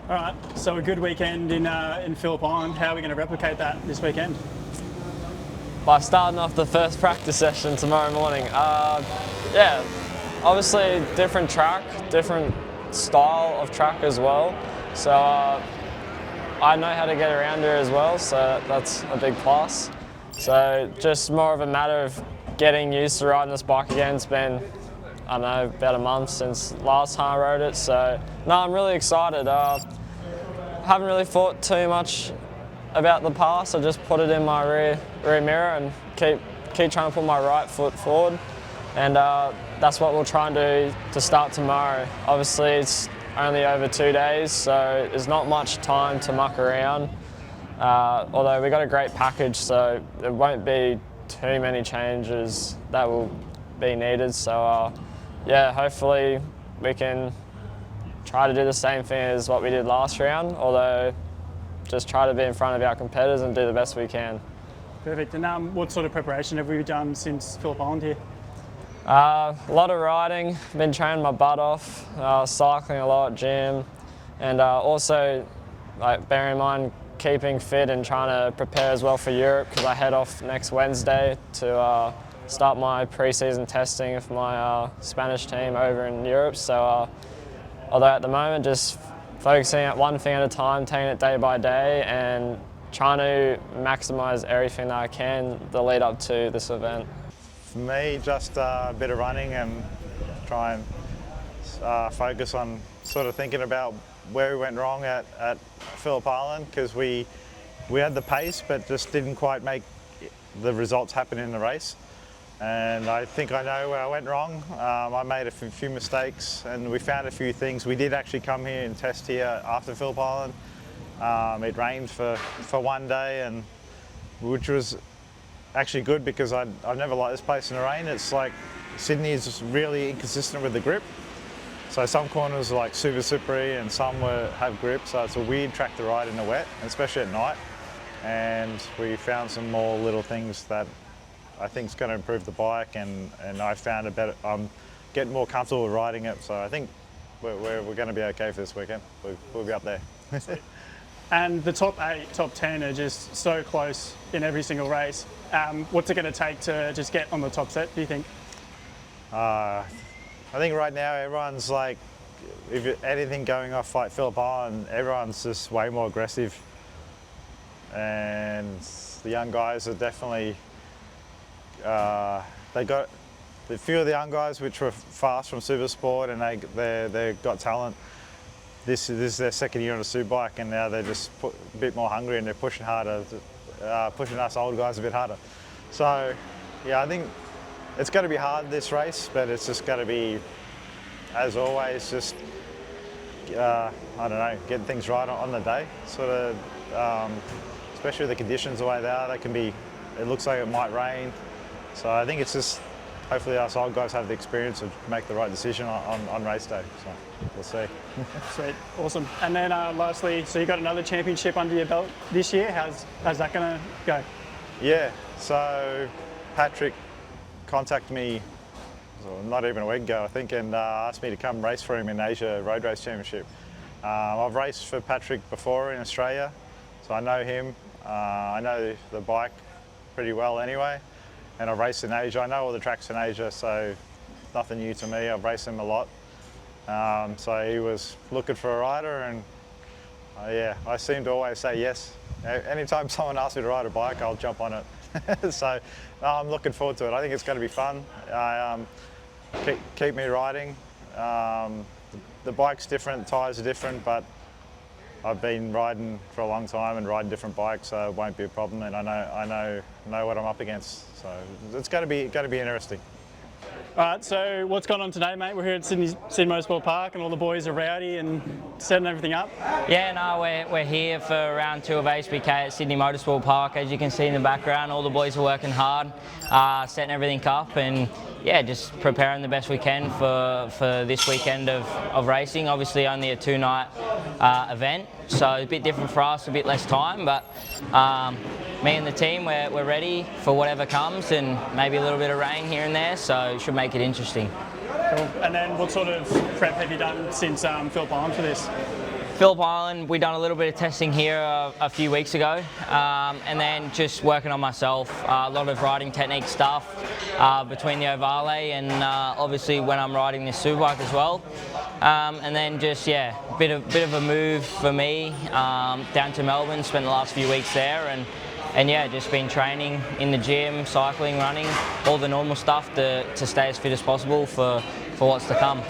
All right, so a good weekend in Phillip Island. How are we going to replicate that this weekend? By starting off the first practice session tomorrow morning. Yeah, obviously different track, different style of track as well. So I know how to get around here as well, so that's a big plus. So just more of a matter of getting used to riding this bike again. It's been, I don't know, about a month since last time I rode it. So no, I'm really excited. Haven't really thought too much about the past. I just put it in my rear mirror and keep trying to put my right foot forward. And that's what we'll try and do to start tomorrow. Obviously it's only over 2 days, so there's not much time to muck around. Although we got a great package, so there won't be too many changes that will be needed. So yeah, hopefully we can try to do the same thing as what we did last round, although just try to be in front of our competitors and do the best we can. Perfect. And what sort of preparation have we done since Phillip Island here? A lot of riding, been training my butt off, cycling a lot, gym, and also bearing in mind keeping fit and trying to prepare as well for Europe, because I head off next Wednesday to start my pre-season testing with my Spanish team over in Europe. So although at the moment just focusing at one thing at a time, taking it day by day and trying to maximise everything that I can the lead up to this event. For me, just a bit of running and try and focus on sort of thinking about where we went wrong at Phillip Island, because we had the pace but just didn't quite make the results happen in the race. And I think I know where I went wrong. I made a few mistakes and we found a few things. We did actually come here and test here after Phillip Island. It rained for one day, and which was actually good because I've never liked this place in the rain. It's like Sydney is just really inconsistent with the grip. So some corners are like super slippery and some have grip, so it's a weird track to ride in the wet, especially at night. And we found some more little things that I think is going to improve the bike, and I found I'm getting more comfortable with riding it. So I think we're going to be okay for this weekend. We'll be up there. And the top 8, top 10 are just so close in every single race. What's it going to take to just get on the top set, do you think? I think right now everyone's like, if anything going off like Phillip Island, everyone's just way more aggressive. And the young guys are definitely, they got a few of the young guys which were fast from Supersport, and they got talent. This is their second year on a Superbike, and now they're just a bit more hungry and they're pushing harder, pushing us old guys a bit harder. So yeah, I think it's going to be hard this race, but it's just going to be, as always, just I don't know, getting things right on the day. Sort of, especially with the conditions the way they are, it looks like it might rain. So I think it's just, hopefully us old guys have the experience to make the right decision on race day. So we'll see. Sweet, awesome. And then lastly, so you got another championship under your belt this year. How's that going to go? Yeah, so Patrick contacted me, not even a week ago I think, and asked me to come race for him in Asia Road Race Championship. I've raced for Patrick before in Australia, so I know him. I know the bike pretty well anyway, and I've raced in Asia. I know all the tracks in Asia, so nothing new to me. I've raced them a lot. So he was looking for a rider, and yeah, I seem to always say yes. Anytime someone asks me to ride a bike, I'll jump on it. So I'm looking forward to it. I think it's going to be fun. Keep me riding. The bike's different, the tyres are different, but I've been riding for a long time and riding different bikes, so it won't be a problem. And I know what I'm up against. So it's going to be interesting. All right, so what's going on today, mate? We're here at Sydney Motorsport Park and all the boys are rowdy and setting everything up. Yeah, no, we're here for round 2 of ASBK at Sydney Motorsport Park. As you can see in the background, all the boys are working hard, setting everything up, and yeah, just preparing the best we can for this weekend of racing. Obviously only a 2-night event, so a bit different for us, a bit less time, but me and the team, we're ready for whatever comes, and maybe a little bit of rain here and there, so it should make it interesting. Cool. And then what sort of prep have you done since Phillip Island for this? Phillip Island, we done a little bit of testing here a few weeks ago, and then just working on myself, a lot of riding technique stuff between the Ovale and obviously when I'm riding this Superbike as well. And then just, yeah, bit of a move for me down to Melbourne, spent the last few weeks there, and yeah, just been training in the gym, cycling, running, all the normal stuff to stay as fit as possible for what's to come.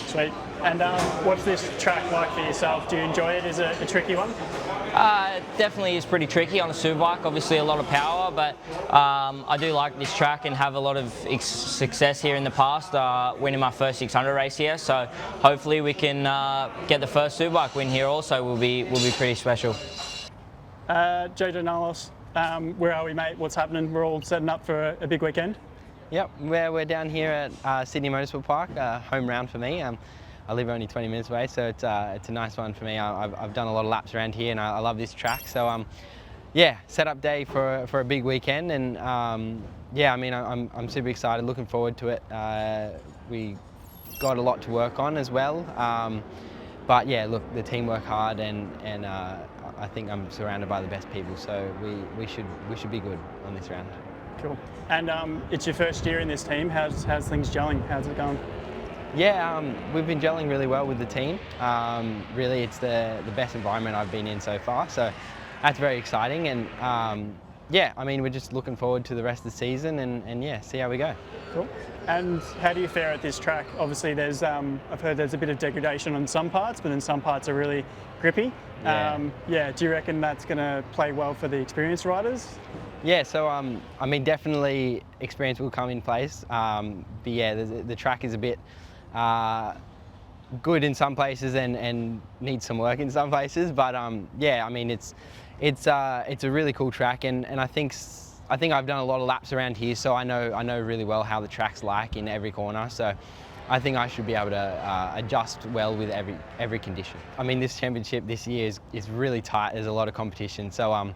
Sweet. And what's this track like for yourself? Do you enjoy it? Is it a tricky one? Definitely is pretty tricky on the Superbike, obviously a lot of power, but I do like this track and have a lot of success here in the past, winning my first 600 race here, so hopefully we can get the first Superbike win here also will be pretty special. Jojo Nalos, where are we, mate? What's happening? We're all setting up for a big weekend. Yep, we're down here at Sydney Motorsport Park, home round for me. I live only 20 minutes away, so it's a nice one for me. I've done a lot of laps around here and I love this track. So yeah, setup day for a big weekend, and yeah, I mean, I'm super excited, looking forward to it. We got a lot to work on as well. But yeah, look, the team work hard, and I think I'm surrounded by the best people, so we should be good on this round. Cool. And it's your first year in this team. How's things gelling? How's it going? Yeah, we've been gelling really well with the team. Really, it's the best environment I've been in so far, so that's very exciting. And yeah, I mean, we're just looking forward to the rest of the season and yeah, see how we go. Cool. And how do you fare at this track? Obviously, there's I've heard there's a bit of degradation on some parts, but then some parts are really grippy. Yeah, do you reckon that's going to play well for the experienced riders? Yeah, so I mean, definitely experience will come in place. But yeah, the track is a bit good in some places and needs some work in some places. But yeah, I mean, it's a really cool track, and I think I've done a lot of laps around here, so I know really well how the track's like in every corner. So I think I should be able to adjust well with every condition. I mean, this championship this year is really tight. There's a lot of competition, so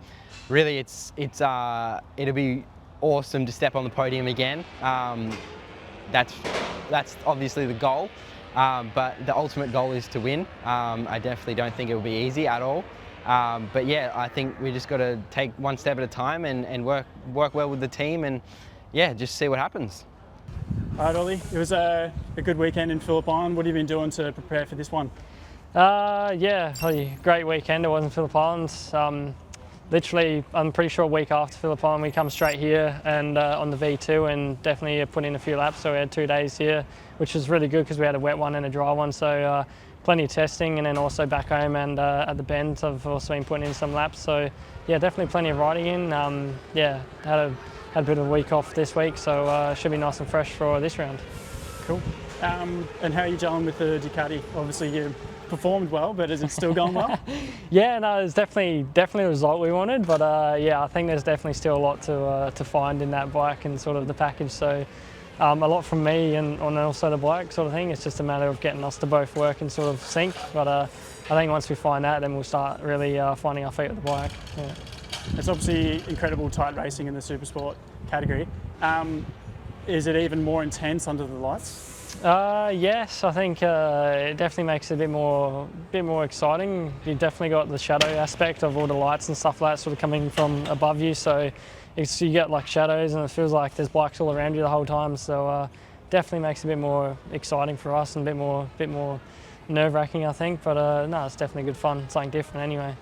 really it'll be awesome to step on the podium again. That's obviously the goal, but the ultimate goal is to win. I definitely don't think it will be easy at all. But yeah, I think we just got to take one step at a time and work well with the team, and yeah, just see what happens. All right, Ollie, it was a good weekend in Phillip Island. What have you been doing to prepare for this one? Yeah, great weekend. It was in Phillip Island. Literally, I'm pretty sure a week after Phillip Island, we come straight here and on the V2 and definitely put in a few laps. So we had 2 days here, which was really good because we had a wet one and a dry one. So plenty of testing, and then also back home and at the bend, I've also been putting in some laps. So yeah, definitely plenty of riding in. Yeah, had a bit of a week off this week, so should be nice and fresh for this round. Cool. And how are you gelling with the Ducati? Obviously you performed well, but is it still going well? Yeah, no, it's definitely the result we wanted, but yeah, I think there's definitely still a lot to find in that bike and sort of the package. So a lot from me and also the bike sort of thing. It's just a matter of getting us to both work and sort of sync. But I think once we find that, then we'll start really finding our feet with the bike. Yeah. It's obviously incredible tight racing in the Supersport category. Is it even more intense under the lights? Yes, I think it definitely makes it a bit more exciting. You've definitely got the shadow aspect of all the lights and stuff like that sort of coming from above you, so you get like shadows and it feels like there's bikes all around you the whole time. So definitely makes it a bit more exciting for us and a bit more nerve-wracking, I think. But no, it's definitely good fun, something different anyway.